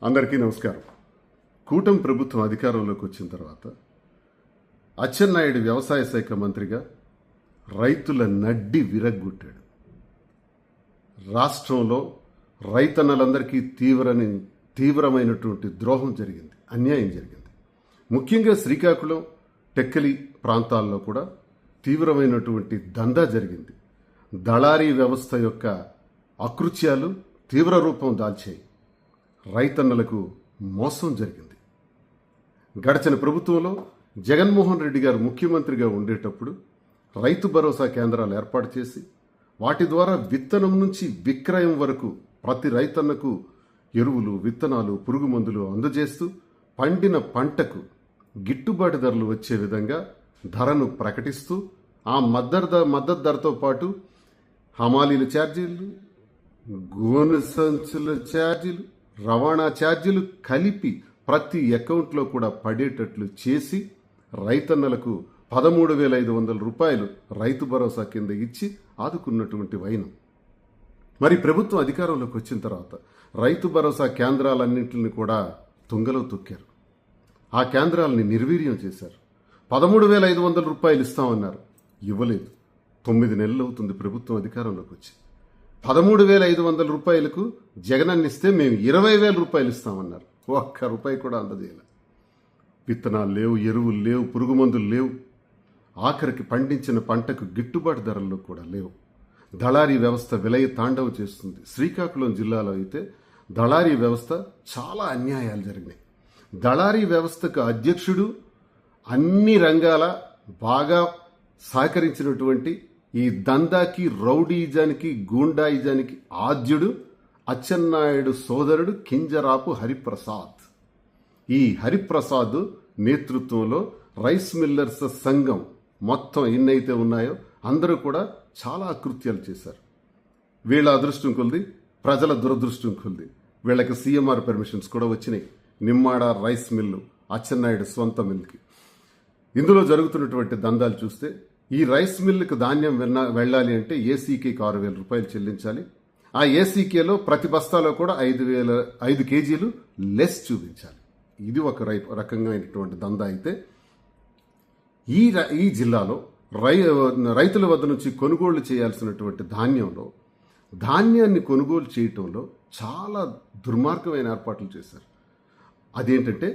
అందరికీ నమస్కారం. కూటమి ప్రభుత్వం అధికారంలోకి వచ్చిన తర్వాత అచ్చెన్నాయుడు వ్యవసాయ శాఖ మంత్రిగా రైతుల నడ్డి విరగ్గొట్టాడు. రాష్ట్రంలో రైతన్నలందరికీ తీవ్రమైనటువంటి ద్రోహం జరిగింది, అన్యాయం జరిగింది. ముఖ్యంగా శ్రీకాకుళం, టెక్కలి ప్రాంతాల్లో కూడా తీవ్రమైనటువంటి దందా జరిగింది. దళారీ వ్యవస్థ యొక్క అకృత్యాలు తీవ్ర రూపం దాల్చాయి. రైతన్నలకు మోసం జరిగింది. గడిచిన ప్రభుత్వంలో జగన్మోహన్ రెడ్డి గారు ముఖ్యమంత్రిగా ఉండేటప్పుడు రైతు భరోసా కేంద్రాలు ఏర్పాటు చేసి వాటి ద్వారా విత్తనం నుంచి విక్రయం వరకు ప్రతి రైతన్నకు ఎరువులు, విత్తనాలు, పురుగు మందులు అందజేస్తూ పండిన పంటకు గిట్టుబాటు ధరలు వచ్చే విధంగా ధరను ప్రకటిస్తూ ఆ మద్దతు ధరతో పాటు హమాలీల ఛార్జీలు, గోనె సంచుల ఛార్జీలు, రవాణా ఛార్జీలు కలిపి ప్రతి అకౌంట్లో కూడా పడేటట్లు చేసి రైతన్నలకు 13,500 రూపాయలు రైతు భరోసా కింద ఇచ్చి ఆదుకున్నటువంటి వైనం. మరి ప్రభుత్వం అధికారంలోకి వచ్చిన తర్వాత రైతు భరోసా కేంద్రాలన్నింటిని కూడా తుంగలో తొక్కారు. ఆ కేంద్రాలని నిర్వీర్యం చేశారు. 13,500 రూపాయలు ఇస్తామన్నారు, ఇవ్వలేదు. 9 నెలలు అవుతుంది ప్రభుత్వం అధికారంలోకి వచ్చి. 13,500 రూపాయలకు జగనన్న ఇస్తే మేము 20,000 రూపాయలు ఇస్తామన్నారు. ఒక్క రూపాయి కూడా అందజేయాలి. విత్తనాలు లేవు, ఎరువులు లేవు, పురుగు మందులు లేవు. ఆఖరికి పండించిన పంటకు గిట్టుబాటు ధరల్లో కూడా లేవు. దళారీ వ్యవస్థ విలయ తాండవం చేస్తుంది. శ్రీకాకుళం జిల్లాలో అయితే దళారీ వ్యవస్థ చాలా అన్యాయాలు జరిగినాయి. దళారీ వ్యవస్థకు అధ్యక్షుడు అన్ని రంగాల బాగా సహకరించినటువంటి ఈ దందాకి, రౌడీజానికి, గూండాయిజానికి ఆద్యుడు అచ్చెన్నాయుడు సోదరుడు కింజరాపు హరిప్రసాద్. ఈ హరిప్రసాద్ నేతృత్వంలో రైస్ మిల్లర్స్ సంఘం మొత్తం ఎన్నైతే ఉన్నాయో అందరూ కూడా చాలా అకృత్యాలు చేశారు. వీళ్ళ అదృష్టం కొలిది, ప్రజల దురదృష్టం కొలిది వీళ్ళకి సీఎంఆర్ పర్మిషన్స్ కూడా వచ్చినాయి. నిమ్మాడ రైస్ మిల్లు అచ్చెన్నాయుడు స్వంత మిల్లుకి. ఇందులో జరుగుతున్నటువంటి దందాలు చూస్తే ఈ రైస్ మిల్లుకు ధాన్యం వెళ్ళాలి అంటే ఏసీకేకి 6,000 రూపాయలు చెల్లించాలి. ఆ ఏసీకేలో ప్రతి బస్తాలో కూడా 5 కేజీలు లెస్ చూపించాలి. ఇది ఒక రకంగా దందా. అయితే ఈ జిల్లాలో రైతుల వద్ద నుంచి కొనుగోలు చేయాల్సినటువంటి ధాన్యాన్ని కొనుగోలు చేయటంలో చాలా దుర్మార్గమైన ఏర్పాట్లు చేశారు. అదేంటంటే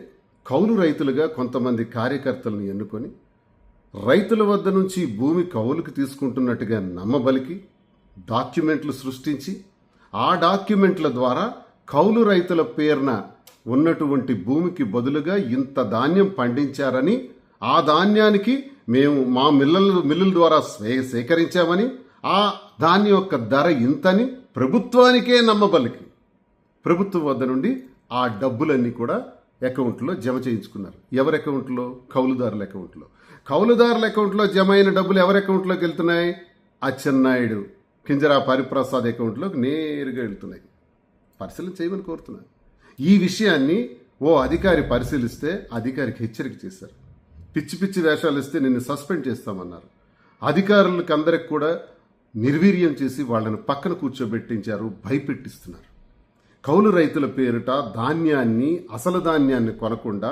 కౌలు రైతులుగా కొంతమంది కార్యకర్తలను ఎన్నుకొని రైతుల వద్ద నుంచి భూమి కౌలుకి తీసుకుంటున్నట్టుగా నమ్మబలికి డాక్యుమెంట్లు సృష్టించి ఆ డాక్యుమెంట్ల ద్వారా కౌలు రైతుల పేరున ఉన్నటువంటి భూమికి బదులుగా ఇంత ధాన్యం పండించారని, ఆ ధాన్యానికి మేము మా మిల్లుల ద్వారా సేకరించామని, ఆ ధాన్యం యొక్క ధర ఇంతని ప్రభుత్వానికే నమ్మబలికి ప్రభుత్వం వద్ద నుండి ఆ డబ్బులన్నీ కూడా అకౌంట్లో జమ చేయించుకున్నారు. ఎవరి అకౌంట్లో? కౌలుదారుల అకౌంట్లో. కౌలుదారుల అకౌంట్లో జమ అయిన డబ్బులు ఎవరి అకౌంట్లోకి వెళ్తున్నాయి? అచ్చెన్నాయుడు కింజరాపు హరిప్రసాద్ అకౌంట్లోకి నేరుగా వెళ్తున్నాయి. పరిశీలన చేయమని కోరుతున్నాను. ఈ విషయాన్ని ఓ అధికారి పరిశీలిస్తే అధికారికి హెచ్చరిక చేశారు. పిచ్చి పిచ్చి వేషాలు ఇస్తే నిన్ను సస్పెండ్ చేస్తామన్నారు. అధికారులకు అందరికి కూడా నిర్వీర్యం చేసి వాళ్ళని పక్కన కూర్చోబెట్టించారు, భయపెట్టిస్తున్నారు. కౌలు రైతుల పేరిట అసలు ధాన్యాన్ని కొనకుండా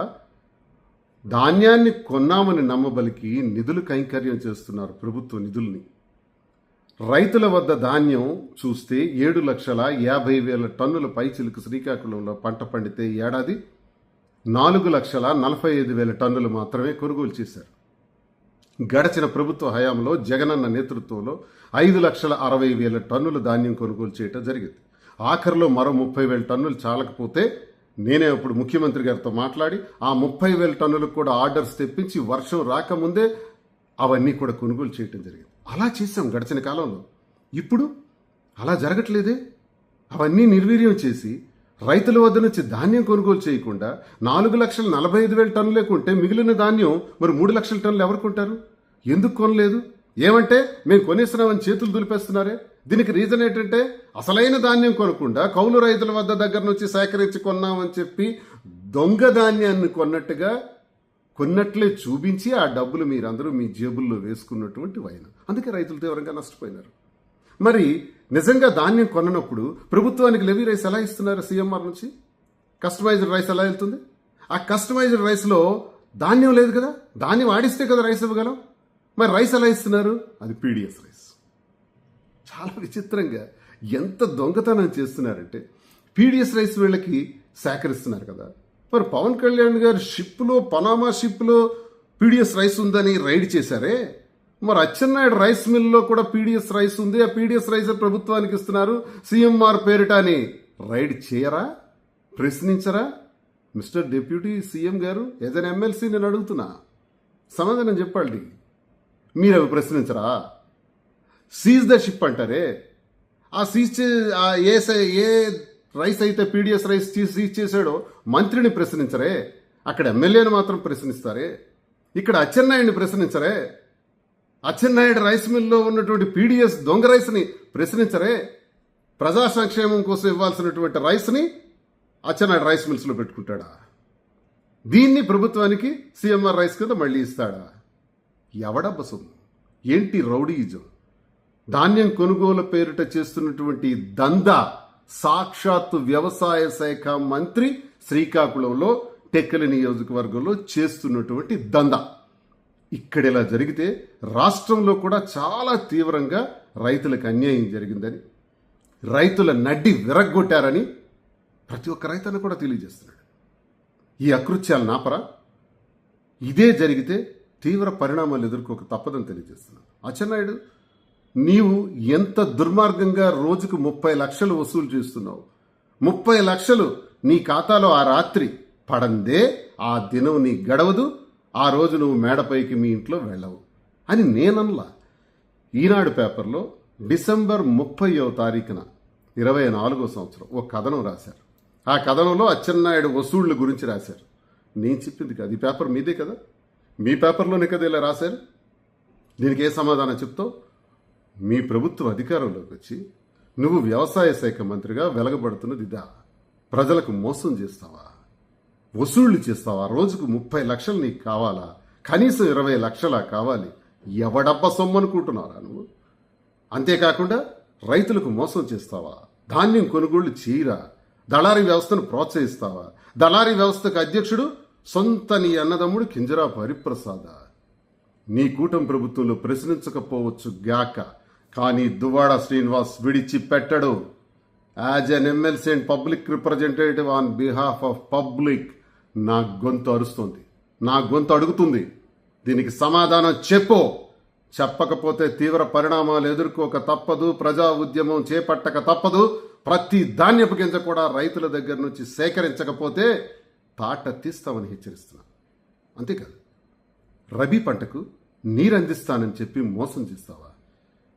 ధాన్యాన్ని కొన్నామని నమ్మబలికి నిధులు కైంకర్యం చేస్తున్నారు. ప్రభుత్వ నిధుల్ని రైతుల వద్ద ధాన్యం చూస్తే 7,50,000 టన్నుల పైచిలుకు శ్రీకాకుళంలో పంట పండితే ఏడాది 4,45,000 టన్నులు మాత్రమే కొనుగోలు చేశారు. గడచిన ప్రభుత్వ హయాంలో జగనన్న నేతృత్వంలో 5,60,000 టన్నుల ధాన్యం కొనుగోలు చేయటం జరిగింది. ఆఖరిలో మరో 30,000 టన్నులు చాలకపోతే నేనే అప్పుడు ముఖ్యమంత్రి గారితో మాట్లాడి ఆ 30,000 టన్నులకు కూడా ఆర్డర్స్ తెప్పించి వర్షం రాకముందే అవన్నీ కూడా కొనుగోలు చేయటం జరిగింది. అలా చేశాం గడిచిన కాలంలో. ఇప్పుడు అలా జరగట్లేదే. అవన్నీ నిర్వీర్యం చేసి రైతుల వద్ద నుంచి ధాన్యం కొనుగోలు చేయకుండా 4,45,000 టన్నులే కొంటే మిగిలిన ధాన్యం మరి 3 లక్షల టన్నులు ఎవరు కొంటారు? ఎందుకు కొనలేదు? ఏమంటే మేము కొనేస్తున్నామని చేతులు దులిపేస్తున్నారే. దీనికి రీజన్ ఏంటంటే అసలైన ధాన్యం కొనకుండా కౌలు రైతుల వద్ద దగ్గర నుంచి సేకరించి కొన్నామని చెప్పి దొంగ ధాన్యాన్ని కొన్నట్లే చూపించి ఆ డబ్బులు మీరందరూ మీ జేబుల్లో వేసుకున్నటువంటి వైనం. అందుకే రైతులు తీవ్రంగా నష్టపోయినారు. మరి నిజంగా ధాన్యం కొన్నప్పుడు ప్రభుత్వానికి లెవీ రైస్ ఎలా ఇస్తున్నారు? సీఎంఆర్ నుంచి కస్టమైజ్డ్ రైస్ ఎలా వెళ్తుంది? ఆ కస్టమైజ్డ్ రైస్లో ధాన్యం లేదు కదా, ధాన్యం ఆడిస్తే కదా రైస్ ఇవ్వగలం. మరి రైస్ ఎలా ఇస్తున్నారు? అది పీడిఎస్ రైస్. చాలా విచిత్రంగా ఎంత దొంగతనం చేస్తున్నారంటే, పీడిఎస్ రైస్ వీళ్ళకి సేకరిస్తున్నారు కదా. మరి పవన్ కళ్యాణ్ గారు షిప్లో, పనామా షిప్లో పీడిఎస్ రైస్ ఉందని రైడ్ చేశారే, మరి అచ్చెన్నాయుడు రైస్ మిల్లో కూడా పీడిఎస్ రైస్ ఉంది, ఆ పీడిఎస్ రైస్ ప్రభుత్వానికి ఇస్తున్నారు సీఎంఆర్ పేరిట అని రైడ్ చేయరా? ప్రశ్నించరా? మిస్టర్ డిప్యూటీ సీఎం గారు, ఏదైనా ఎమ్మెల్సీ నేను అడుగుతున్నా, సమాధానం చెప్పండి. మీరు అవి ప్రశ్నించరా? సీజ్ ద షిప్ అంటారే, ఆ సీజ్ ఏ రైస్ అయితే పీడిఎస్ రైస్ సీజ్ చేశాడో మంత్రిని ప్రశ్నించరే, అక్కడ ఎమ్మెల్యేని మాత్రం ప్రశ్నిస్తారే, ఇక్కడ అచ్చెన్నాయుడిని ప్రశ్నించరే, అచ్చెన్నాయుడు రైస్ మిల్లో ఉన్నటువంటి పీడిఎస్ దొంగ రైస్ని ప్రశ్నించరే, ప్రజా సంక్షేమం కోసం ఇవ్వాల్సినటువంటి రైస్ని అచ్చెన్నాయుడు రైస్ మిల్స్లో పెట్టుకుంటాడా? దీన్ని ప్రభుత్వానికి సీఎంఆర్ రైస్ కింద మళ్ళీ ఇస్తాడా? ఎవడబ్బ సొమ్ము? ఏంటి రౌడీయిజం? ధాన్యం కొనుగోలు పేరిట చేస్తున్నటువంటి దందా సాక్షాత్తు వ్యవసాయ శాఖ మంత్రి శ్రీకాకుళంలో టెక్కలి నియోజకవర్గంలో చేస్తున్నటువంటి దందా. ఇక్కడ ఇలా జరిగితే రాష్ట్రంలో కూడా చాలా తీవ్రంగా రైతులకు అన్యాయం జరిగిందని, రైతుల నడ్డి విరగ్గొట్టారని ప్రతి ఒక్క రైతన్న కూడా తెలియజేస్తున్నాడు. ఈ అకృత్యాలు నాపరా? ఇదే జరిగితే తీవ్ర పరిణామాలు ఎదుర్కోక తప్పదని తెలియజేస్తున్నాను. అచ్చెన్నాయుడు, నీవు ఎంత దుర్మార్గంగా రోజుకు 30 లక్షలు వసూలు చేస్తున్నావు. 30 లక్షలు నీ ఖాతాలో ఆ రాత్రి పడందే ఆ దినం నీ గడవదు, ఆ రోజు నువ్వు మేడపైకి మీ ఇంట్లో వెళ్ళవు అని నేనల్లా. ఈనాడు పేపర్లో డిసెంబర్ 30వ తారీఖున 24వ సంవత్సరం ఒక కథనం రాశారు. ఆ కథనంలో అచ్చెన్నాయుడు వసూళ్ల గురించి రాశారు. నేను చెప్పింది కాదు, ఈ పేపర్ మీదే కదా, మీ పేపర్లోనే కదా ఇలా రాశారు. దీనికి ఏ సమాధానం చెప్తావు? మీ ప్రభుత్వం అధికారంలోకి వచ్చి నువ్వు వ్యవసాయ శాఖ మంత్రిగా వెలగబడుతున్నది ఇదా? ప్రజలకు మోసం చేస్తావా? వసూళ్లు చేస్తావా? రోజుకు 30 లక్షలు నీకు కావాలా? కనీసం 20 లక్షలా కావాలి? ఎవడబ్బ సొమ్ము అనుకుంటున్నారా నువ్వు? అంతేకాకుండా రైతులకు మోసం చేస్తావా? ధాన్యం కొనుగోళ్లు చేయరా? దళారీ వ్యవస్థను ప్రోత్సహిస్తావా? దళారీ వ్యవస్థకు అధ్యక్షుడు సొంత నీ అన్నదమ్ముడు కింజరాపు హరిప్రసాద. నీ కూటమి ప్రభుత్వంలో ప్రశ్నించకపోవచ్చు గాక, కానీ దువ్వాడ శ్రీనివాస్ విడిచిపెట్టడు. As an MLC and public representative on behalf of public నా గొంతు అరుస్తుంది, నా గొంతు అడుగుతుంది. దీనికి సమాధానం చెప్పు. చెప్పకపోతే తీవ్ర పరిణామాలు ఎదుర్కోక తప్పదు, ప్రజా ఉద్యమం చేపట్టక తప్పదు. ప్రతి ధాన్యపు గింజ కూడా రైతుల దగ్గర నుంచి సేకరించకపోతే తాట తీస్తామని హెచ్చరిస్తున్నాను. అంతేకాదు, రబీ పంటకు నీరు అందిస్తానని చెప్పి మోసం చేస్తావా?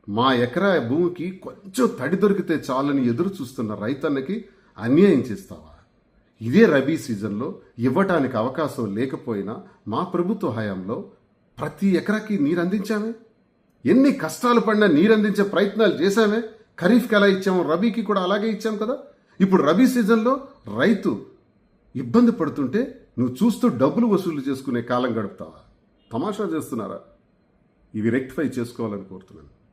మా ఎకరా భూమికి కొంచెం తడి దొరికితే చాలని ఎదురు చూస్తున్న రైతన్నకి అన్యాయం చేస్తావా? ఇదే రబీ సీజన్లో ఇవ్వటానికి అవకాశం లేకపోయినా మా ప్రభుత్వ హయాంలో ప్రతి ఎకరాకి నీరు అందించామే. ఎన్ని కష్టాలు పడినా నీరు అందించే ప్రయత్నాలు చేశామే. ఖరీఫ్కి ఎలా ఇచ్చాము, రబీకి కూడా అలాగే ఇచ్చాం కదా. ఇప్పుడు రబీ సీజన్లో రైతు ఇబ్బంది పడుతుంటే నువ్వు చూస్తూ డబ్బులు వసూలు చేసుకునే కాలం గడుపుతావా? తమాషా చేస్తున్నారా? ఇవి రెక్టిఫై చేసుకోవాలని కోరుతున్నాను.